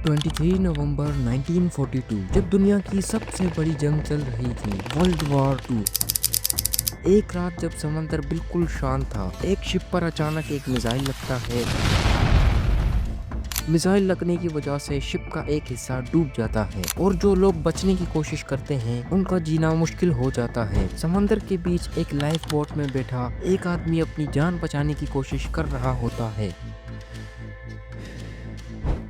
23 नवंबर 1942 जब दुनिया की सबसे बड़ी जंग चल रही थी, वर्ल्ड वॉर टू। एक रात जब समंदर बिल्कुल शांत था, एक शिप पर अचानक एक मिसाइल लगता है। मिसाइल लगने की वजह से शिप का एक हिस्सा डूब जाता है और जो लोग बचने की कोशिश करते हैं उनका जीना मुश्किल हो जाता है। समंदर के बीच एक लाइफ बोट में बैठा एक आदमी अपनी जान बचाने की कोशिश कर रहा होता है।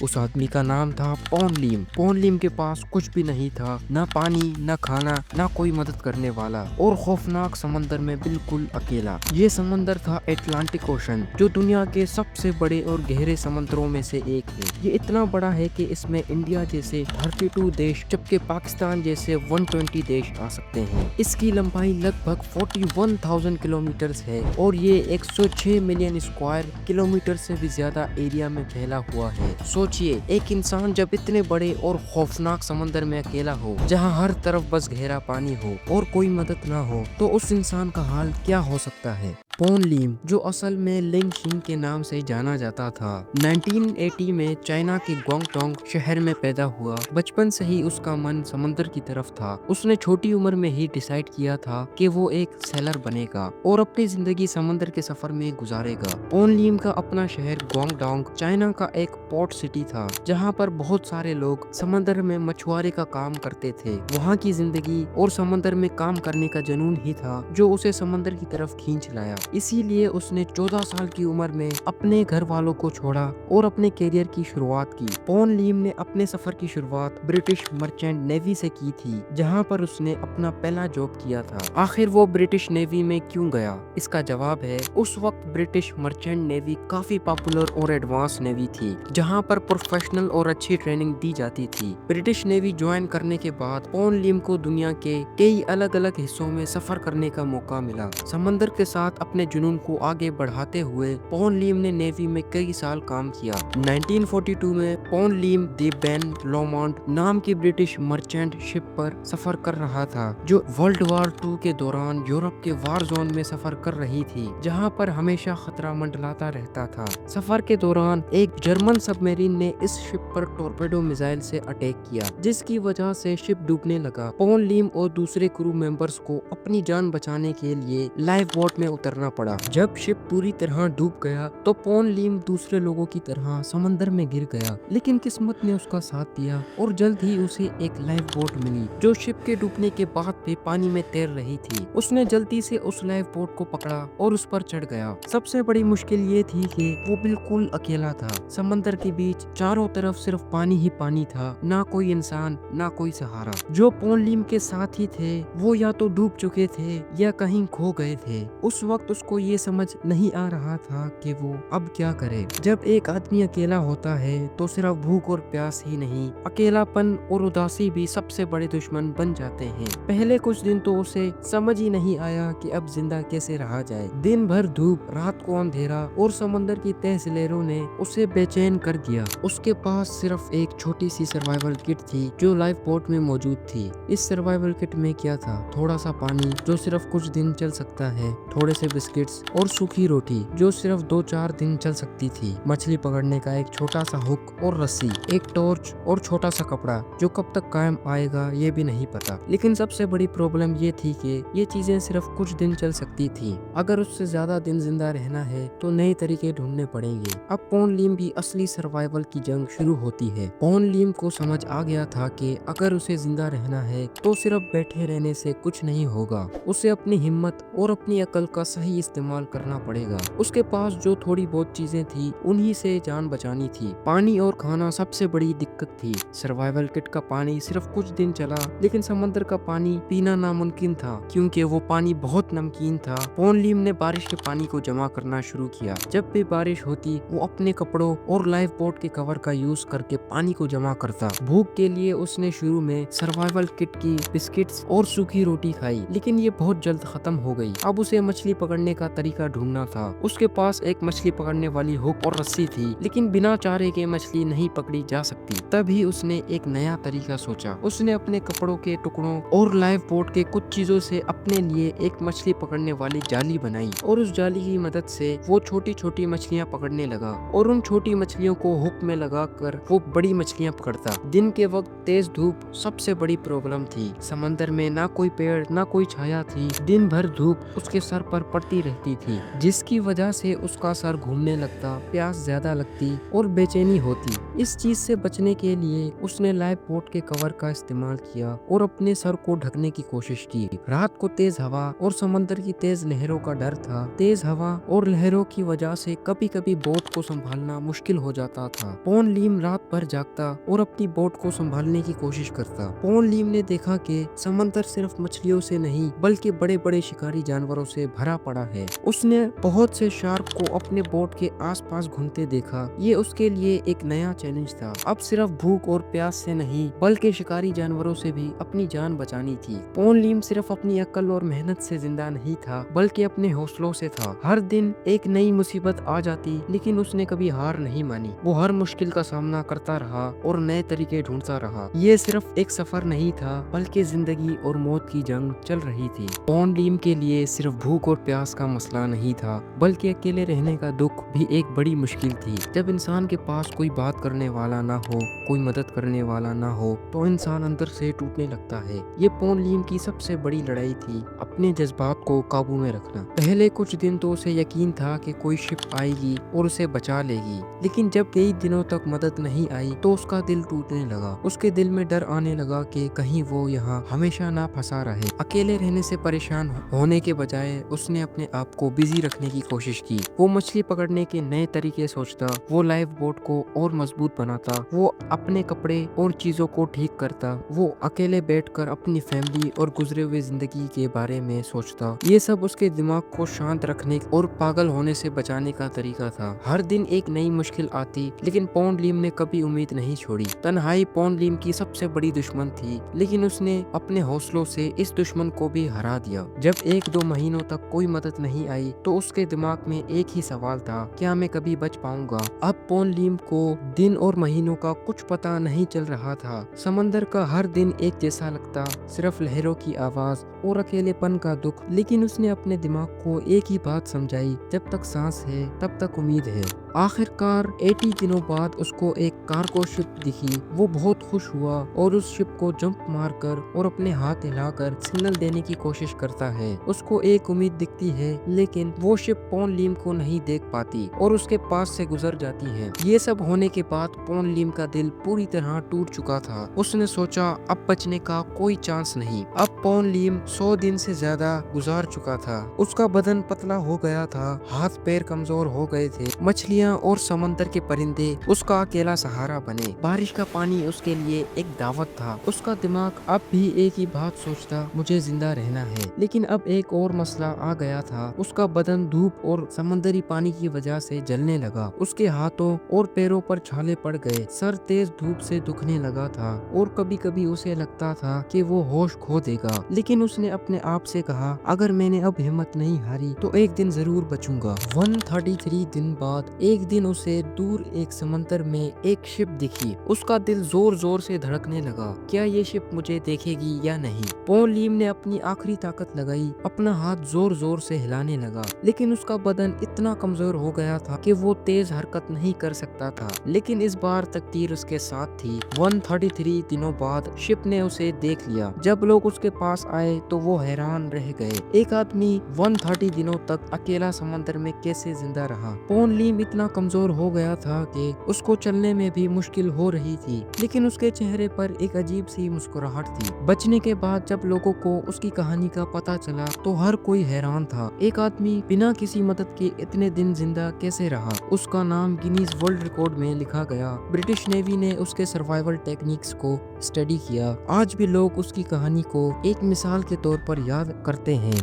उस आदमी का नाम था पॉन लीम। पॉन लीम के पास कुछ भी नहीं था, ना पानी, ना खाना, ना कोई मदद करने वाला, और खौफनाक समंदर में बिल्कुल अकेला। ये समंदर था एटलांटिक ओशन, जो दुनिया के सबसे बड़े और गहरे समंदरों में से एक है। ये इतना बड़ा है कि इसमें इंडिया जैसे 32 देश, जबकि पाकिस्तान जैसे 120 देश आ सकते हैं। इसकी लंबाई लगभग 41,000 किलोमीटर है और ये 106 मिलियन स्क्वायर किलोमीटर से भी ज्यादा एरिया में फैला हुआ है। सोचिए, एक इंसान जब इतने बड़े और खौफनाक समंदर में अकेला हो, जहां हर तरफ बस गहरा पानी हो और कोई मदद ना हो, तो उस इंसान का हाल क्या हो सकता है। पॉन लीम, जो असल में लिंग शिंग के नाम से जाना जाता था, 1980 में चाइना के ग्वांगडोंग शहर में पैदा हुआ। बचपन से ही उसका मन समंदर की तरफ था। उसने छोटी उम्र में ही डिसाइड किया था कि वो एक सेलर बनेगा और अपनी जिंदगी समंदर के सफर में गुजारेगा। पॉन लीम का अपना शहर ग्वांगडोंग चाइना का एक पोर्ट सिटी था, जहाँ पर बहुत सारे लोग समंदर में मछुआरे का काम करते थे। वहाँ की जिंदगी और समंदर में काम करने का जुनून ही था जो उसे समंदर की तरफ खींच लाया। इसीलिए उसने 14 साल की उम्र में अपने घर वालों को छोड़ा और अपने करियर की शुरुआत की। पॉन लीम ने अपने सफर की शुरुआत ब्रिटिश मर्चेंट नेवी से की थी, जहाँ पर उसने अपना पहला जॉब किया था। आखिर वो ब्रिटिश नेवी में क्यों गया? इसका जवाब है, उस वक्त ब्रिटिश मर्चेंट नेवी काफी पॉपुलर और एडवांस नेवी थी, जहाँ पर प्रोफेशनल और अच्छी ट्रेनिंग दी जाती थी। ब्रिटिश नेवी ज्वाइन करने के बाद पॉन लीम को दुनिया के कई अलग अलग हिस्सों में सफर करने का मौका मिला। समंदर के साथ अपने जुनून को आगे बढ़ाते हुए पॉन लीम ने नेवी में कई साल काम किया। 1942 में पॉन लीम द बेन लोमोंट नाम की ब्रिटिश मर्चेंट शिप पर सफर कर रहा था, जो वर्ल्ड वॉर 2 के दौरान यूरोप के वार जोन में सफर कर रही थी, जहां पर हमेशा खतरा मंडलाता रहता था। सफर के दौरान एक जर्मन सबमरीन ने इस शिप पर टॉर्पेडो मिसाइल से अटैक किया, जिसकी वजह से शिप डूबने लगा। पॉन लीम और दूसरे क्रू मेंबर्स को अपनी जान बचाने के लिए लाइफ बोट में उतरना पड़ा। जब शिप पूरी तरह डूब गया तो पॉन लीम दूसरे लोगों की तरह समंदर में गिर गया, लेकिन किस्मत ने उसका साथ दिया और जल्द ही उसे एक लाइफ बोट मिली जो शिप के डूबने के बाद भी पानी में तैर रही थी। उसने जल्दी से उस लाइफ बोट को पकड़ा और उस पर चढ़ गया। सबसे बड़ी मुश्किल ये थी कि वो बिल्कुल अकेला था। समंदर के बीच चारों तरफ सिर्फ पानी ही पानी था, ना कोई इंसान, ना कोई सहारा। जो पॉन लीम के साथ ही थे वो या तो डूब चुके थे या कहीं खो गए थे। उस वक्त उसको ये समझ नहीं आ रहा था कि वो अब क्या करे। जब एक आदमी अकेला होता है तो सिर्फ भूख और प्यास ही नहीं, अकेलापन और उदासी भी सबसे बड़े दुश्मन बन जाते हैं। पहले कुछ दिन तो उसे समझ ही नहीं आया कि अब जिंदा कैसे रहा जाए। दिन भर धूप, रात को अंधेरा और समंदर की तेज लहरों ने उसे बेचैन कर दिया। उसके पास सिर्फ एक छोटी सी सर्वाइवल किट थी जो लाइफ बोट में मौजूद थी। इस सर्वाइवल किट में क्या था? थोड़ा सा पानी जो सिर्फ कुछ दिन चल सकता है, थोड़े से बिस्किट्स और सूखी रोटी जो सिर्फ 2-4 दिन चल सकती थी, मछली पकड़ने का एक छोटा सा हुक और रस्सी, एक टॉर्च और छोटा सा कपड़ा जो कब तक कायम आएगा ये भी नहीं पता। लेकिन सबसे बड़ी प्रॉब्लम ये थी कि ये चीजें सिर्फ कुछ दिन चल सकती थी। अगर उससे ज्यादा दिन जिंदा रहना है तो नए तरीके ढूंढने पड़ेंगे। अब पॉन लीम की असली सर्वाइवल की जंग शुरू होती है। पॉन लीम को समझ आ गया था कि अगर उसे जिंदा रहना है तो सिर्फ बैठे रहने से कुछ नहीं होगा। उसे अपनी हिम्मत और अपनी अकल का सही इस्तेमाल करना पड़ेगा। उसके पास जो थोड़ी बहुत चीजें थी उन्हीं से जान बचानी थी। पानी और खाना सबसे बड़ी दिक्कत थी। सर्वाइवल किट का पानी सिर्फ कुछ दिन चला, लेकिन समंदर का पानी पीना नामुमकिन था क्योंकि वो पानी बहुत नमकीन था। पॉन लीम ने बारिश के पानी को जमा करना शुरू किया। जब भी बारिश होती वो अपने कपड़ों और लाइफ बोट के कवर का यूज करके पानी को जमा करता। भूख के लिए उसने शुरू में सर्वाइवल किट की बिस्किट्स और सूखी रोटी खाई, लेकिन ये बहुत जल्द खत्म हो गई। अब उसे मछली पकड़ने पकड़ने का तरीका ढूंढना था। उसके पास एक मछली पकड़ने वाली हुक और रस्सी थी, लेकिन बिना चारे के मछली नहीं पकड़ी जा सकती। तभी उसने एक नया तरीका सोचा। उसने अपने कपड़ों के टुकड़ों और लाइफ बोट के कुछ चीजों से अपने लिए एक मछली पकड़ने वाली जाली बनाई और उस जाली की मदद से वो छोटी छोटी मछलियां पकड़ने लगा और उन छोटी मछलियों को हुक में लगाकर वो बड़ी मछलियां पकड़ता। दिन के वक्त तेज धूप सबसे बड़ी प्रॉब्लम थी। समंदर में ना कोई पेड़ ना कोई छाया थी। दिन भर धूप उसके सर पर पड़ती रहती थी, जिसकी वजह से उसका सर घूमने लगता, प्यास ज्यादा लगती और बेचैनी होती। इस चीज से बचने के लिए उसने लाइफ बोट के कवर का इस्तेमाल किया और अपने सर को ढकने की कोशिश की। रात को तेज हवा और समंदर की तेज लहरों का डर था। तेज हवा और लहरों की वजह से कभी कभी बोट को संभालना मुश्किल हो जाता था। पॉन लीम रात भर जागता और अपनी बोट को संभालने की कोशिश करता। पॉन लीम ने देखा कि समंदर सिर्फ मछलियों से नहीं बल्कि बड़े बड़े शिकारी जानवरों से भरा पड़ा है। उसने बहुत से शार्क को अपने बोट के आसपास घूमते देखा। ये उसके लिए एक नया चैलेंज था। अब सिर्फ भूख और प्यास से नहीं बल्कि शिकारी जानवरों से भी अपनी जान बचानी थी। पॉन लीम सिर्फ अपनी अक्ल और मेहनत से जिंदा नहीं था बल्कि अपने हौसलों से था। हर दिन एक नई मुसीबत आ जाती, लेकिन उसने कभी हार नहीं मानी। वो हर मुश्किल का सामना करता रहा और नए तरीके ढूंढता रहा। ये सिर्फ एक सफर नहीं था बल्कि जिंदगी और मौत की जंग चल रही थी। पॉन लीम के लिए सिर्फ भूख और प्यास का मसला नहीं था बल्कि अकेले रहने का दुख भी एक बड़ी मुश्किल थी। जब इंसान के पास कोई बात करने वाला ना हो, कोई मदद करने वाला ना हो, तो इंसान अंदर से टूटने लगता है। ये पॉन लीम की सबसे बड़ी लड़ाई थी, अपने जज्बात को काबू में रखना। पहले कुछ दिन तो उसे यकीन था कि कोई शिप आएगी और उसे बचा लेगी, लेकिन जब कई दिनों तक मदद नहीं आई तो उसका दिल टूटने लगा। उसके दिल में डर आने लगा कि कहीं वो यहाँ हमेशा ना फंसा रहे। अकेले रहने से परेशान होने के बजाय उसने अपने आप को बिजी रखने की कोशिश की। वो मछली पकड़ने के नए तरीके सोचता, वो लाइफ बोट को और मजबूत बनाता, वो अपने कपड़े और चीजों को ठीक करता, वो अकेले बैठकर अपनी फैमिली और गुजरे हुए जिंदगी के बारे में सोचता। ये सब उसके दिमाग को शांत रखने और पागल होने से बचाने का तरीका था। हर दिन एक नई मुश्किल आती, लेकिन पॉन लीम ने कभी उम्मीद नहीं छोड़ी। तन्हाई पॉन लीम की सबसे बड़ी दुश्मन थी, लेकिन उसने अपने हौसलों से इस दुश्मन को भी हरा दिया। जब 1-2 महीनों तक कोई मदद नहीं आई तो उसके दिमाग में एक ही सवाल था, क्या मैं कभी बच पाऊंगा? अब पॉन लीम को दिन और महीनों का कुछ पता नहीं चल रहा था। समंदर का हर दिन एक जैसा लगता, सिर्फ लहरों की आवाज और अकेलेपन का दुख। लेकिन उसने अपने दिमाग को एक ही बात समझाई, जब तक सांस है तब तक उम्मीद है। आखिरकार 80 दिनों बाद उसको एक कार्गो शिप दिखी। वो बहुत खुश हुआ और उस शिप को जंप मारकर और अपने हाथ हिलाकर सिग्नल देने की कोशिश करता है। उसको एक उम्मीद दिखती है, लेकिन वो शिप पॉन लीम को नहीं देख पाती और उसके पास से गुजर जाती है। ये सब होने के बाद पॉन लीम का दिल पूरी तरह टूट चुका था। उसने सोचा अब बचने का कोई चांस नहीं। अब पॉन लीम 100 दिन से ज्यादा गुजार चुका था। उसका बदन पतला हो गया था, हाथ पैर कमजोर हो गए थे। मछलियाँ और समंदर के परिंदे उसका अकेला सहारा बने। बारिश का पानी उसके लिए एक दावत था। उसका दिमाग अब भी एक ही बात सोचता, मुझे जिंदा रहना है। लेकिन अब एक और मसला आ गया था। उसका बदन धूप और समंदरी पानी की वजह से जलने लगा। उसके हाथों और पैरों पर छाले पड़ गए। सर तेज धूप से दुखने लगा था और कभी कभी उसे लगता था कि वो होश खो देगा। लेकिन उसने अपने आप से कहा, अगर मैंने अब हिम्मत नहीं हारी तो एक दिन जरूर बचूंगा। 133 दिन बाद एक दिन उसे दूर एक समंदर में एक शिप दिखी। उसका दिल जोर जोर से धड़कने लगा, क्या ये शिप मुझे देखेगी या नहीं? पॉन लीम ने अपनी आखिरी ताकत लगाई, अपना हाथ जोर जोर से हिलाने लगा, लेकिन उसका बदन इतना कमजोर हो गया था कि वो तेज हरकत नहीं कर सकता था। लेकिन इस बार तकदीर उसके साथ थी। 133 दिनों बाद शिप ने उसे देख लिया। जब लोग उसके पास आए तो वो हैरान रह गए। एक आदमी 130 दिनों तक अकेला समंदर में कैसे जिंदा रहा? पॉन लीम इतना कमजोर हो गया था कि उसको चलने में भी मुश्किल हो रही थी, लेकिन उसके चेहरे पर एक अजीब सी मुस्कुराहट थी। बचने के बाद जब लोगों को उसकी कहानी का पता चला तो हर कोई हैरान था। एक आदमी बिना किसी मदद के इतने दिन जिंदा कैसे रहा? उसका नाम गिनीज वर्ल्ड रिकॉर्ड में लिखा गया। ब्रिटिश नेवी ने उसके सर्वाइवल टेक्निक्स को स्टडी किया। आज भी लोग उसकी कहानी को एक मिसाल के तौर पर याद करते हैं।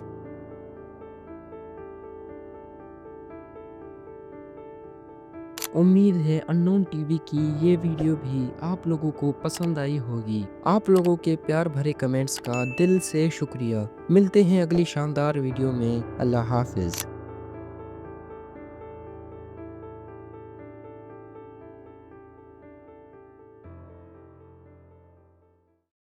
उम्मीद है अननोन टीवी की ये वीडियो भी आप लोगों को पसंद आई होगी। आप लोगों के प्यार भरे कमेंट्स का दिल से शुक्रिया। मिलते हैं अगली शानदार वीडियो में। अल्लाह हाफिज।